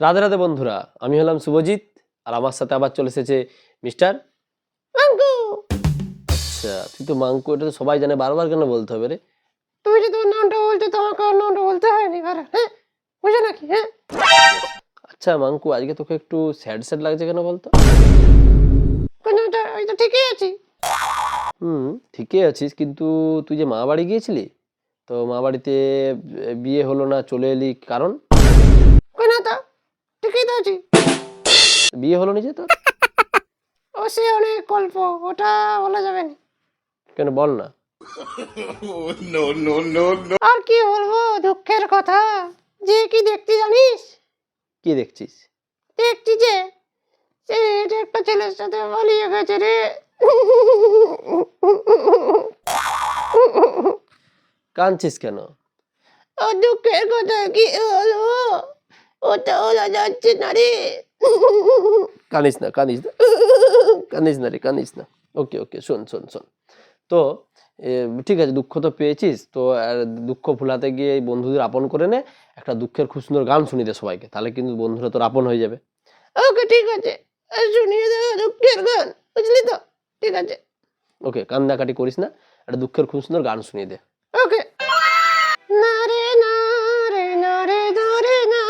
রাধে রাধে বন্ধুরা, আমি হলাম শুভজিৎ আর আমার সাথে আবার চলে এসেছে মিস্টার মাঙ্কু। আচ্ছা, তুই তো মাঙ্কু, এটা তো সবাই জানে, বারবার কেন বলতে হবে রে? তুমি যে তোমার নামটা বলছো তোমাকে আমার নামটা বলতে হয়নি এবার, হ্যাঁ বুঝো নাকি? হ্যাঁ আচ্ছা মাঙ্কু, আজকে তোকে একটু স্যাড স্যাড লাগছে কেন বলতো? কেন? ওই তো ঠিকই আছি। ঠিকই আছিস, কিন্তু তুই যে মা বাড়ি গিয়েছিলি, তো মা বাড়িতে বিয়ে হলো না, চলে এলি, কারণ? কেন তা? ঠিকই তো আছি। বিয়ে হলো নি যে তোর? ও সে অনেক গল্প, ওটা বলা যাবে না। কেন, বল না। আর কি বলবো, দুঃখের কথা। যে কি দেখতে জানিস? কি দেখছিস? দেখছি যে এটা একটা ছেলের সাথে পালিয়ে গেছে রে। কাঁদছিস কেন? ও দুঃখের কথা কি বলবো, ওটা বলা যাচ্ছে না রে। কাঁদিস না, কাঁদিস না, কাঁদিস না রে, কাঁদিস না। ওকে ওকে, শোন শোন শোন। তো ঠিক আছে, দুঃখ তো পেয়েছিস, তো আর দুঃখ ভুলাতে গিয়ে এই বন্ধুদের আপন করে নে, একটা দুঃখের খুব সুন্দর গান শুনিয়ে দে সবাইকে, তাহলে কিন্তু বন্ধুরা তোর আপন হয়ে যাবে। ওকে ঠিক আছে, শুনিয়ে দেবো দুঃখের গান, বুঝলি তো? ঠিক আছে ওকে, কান্নাকাটি করিস না, একটা দুঃখের খুব সুন্দর গান শুনিয়ে দে। ওকে। না রে না রে না রে না রে না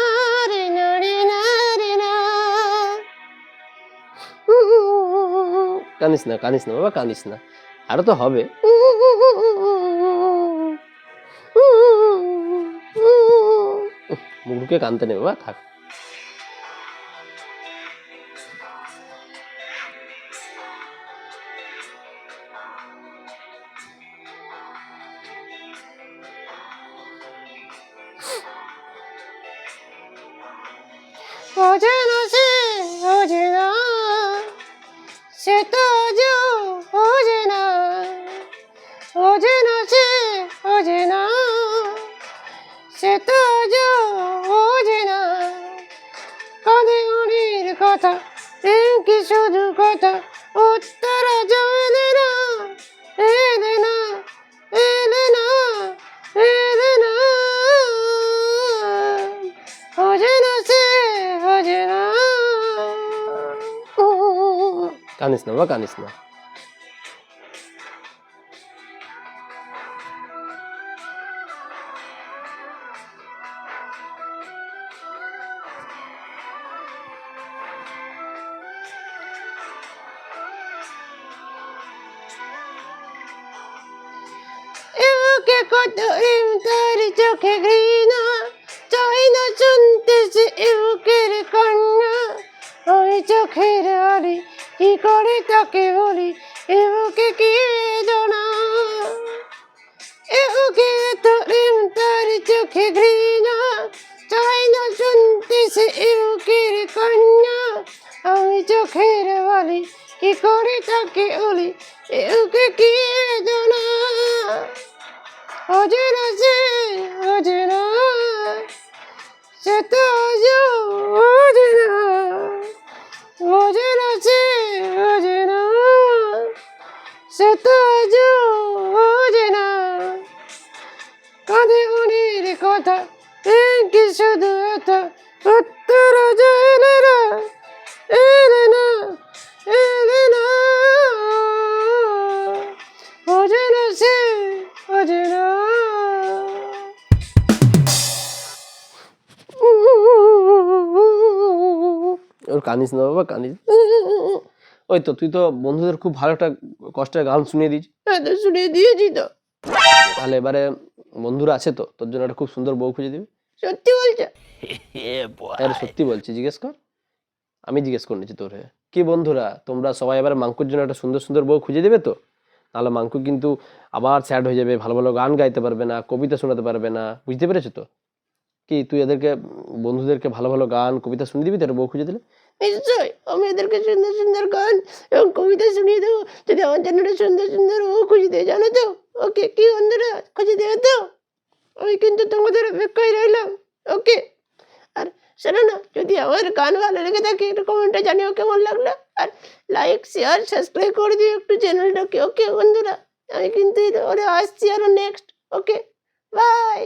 রে না রে না রে না। কাঁদিস না, কাঁদিস না বাবা, কাঁদিস না, আরো তো হবে। মুখে কানতে নেই বাবা, থাক। অজানা সে অজানা, সে তো আজও অজানা। অজানা সে অজানা, সে তো আজও অজানা। কাঁদে মনের কথা, কি শুধু কথা, উত্তর আজও এলে না, এলে না, এলে না, এলে না। অজানা সে অজানা। কাঁদিস না বাবা, কাঁদিস না। এমুকে কত তার চোখে ঘৃণা, চাই না শুনতে সে এমুকের কান্না। আমি চোখের আড়ি কি করে তাকে বলি, এমুকে কি বেদনা। এমুকে তার চোখে ঘৃণা, চাই না শুনতে সে এমুকের কান্না। আমি চোখের বালি কি করে তাকে বলি, এমুকে কি বেদনা। অজানা সে অজানা, সে তো আজও অজানা। অজানা সে অজানা, সে তো আজও অজানা। কাঁদে মনের কথা, কি শুধু এটা, উত্তর আজও এলে না, এলে না, এলে না। অজানা সে অজানা। ওর কাঁদিস না বাবা, কাঁদিস। ওই তো, তুই তো বন্ধুদের খুব ভালো একটা কষ্টের গান শুনিয়ে দিস। শুনিয়ে দিয়েছি তো। তাহলে এবারে বন্ধুরা আছে তো, তোর জন্য একটা খুব সুন্দর বউ খুঁজে দিবি। সত্যি বলছো? আরে সত্যি বলছি, জিজ্ঞেস কর, আমি জিজ্ঞেস করে নিচ্ছি তোর হয়ে। কি বন্ধুরা, তোমরা সবাই এবার মাঙ্কুর জন্য একটা সুন্দর সুন্দর বউ খুঁজে দেবে তো? তাহলে মাঙ্কু কিন্তু আবার স্যাড হয়ে যাবে, ভালো ভালো গান গাইতে পারবে না, কবিতা শোনাতে পারবে না, বুঝতে পেরেছো তো? কি তুই এদেরকে, বন্ধুদেরকে ভালো ভালো গান কবিতা শুনিয়ে দিবি তো একটা বউ খুঁজে দিলে? নিশ্চয়, আমি এদেরকে সুন্দর সুন্দর গান এবং কবিতা শুনিয়ে দেবো, যদি আমার জন্য একটা সুন্দর সুন্দর ও খুঁজে দেয়, জানো তো? ওকে, কি বন্ধুরা, খুঁজে দেবে তো? আমি কিন্তু তোমাদের অপেক্ষায় রইলাম। ওকে, আর শোনো না, যদি আমার গান ভালো লেগে থাকে একটু কমেন্টে জানিও কেমন লাগলো, আর লাইক শেয়ার সাবস্ক্রাইব করে দিও একটু চ্যানেলটাকে। ওকে বন্ধুরা, আমি কিন্তু আসছি আরো নেক্সট। Okay, by.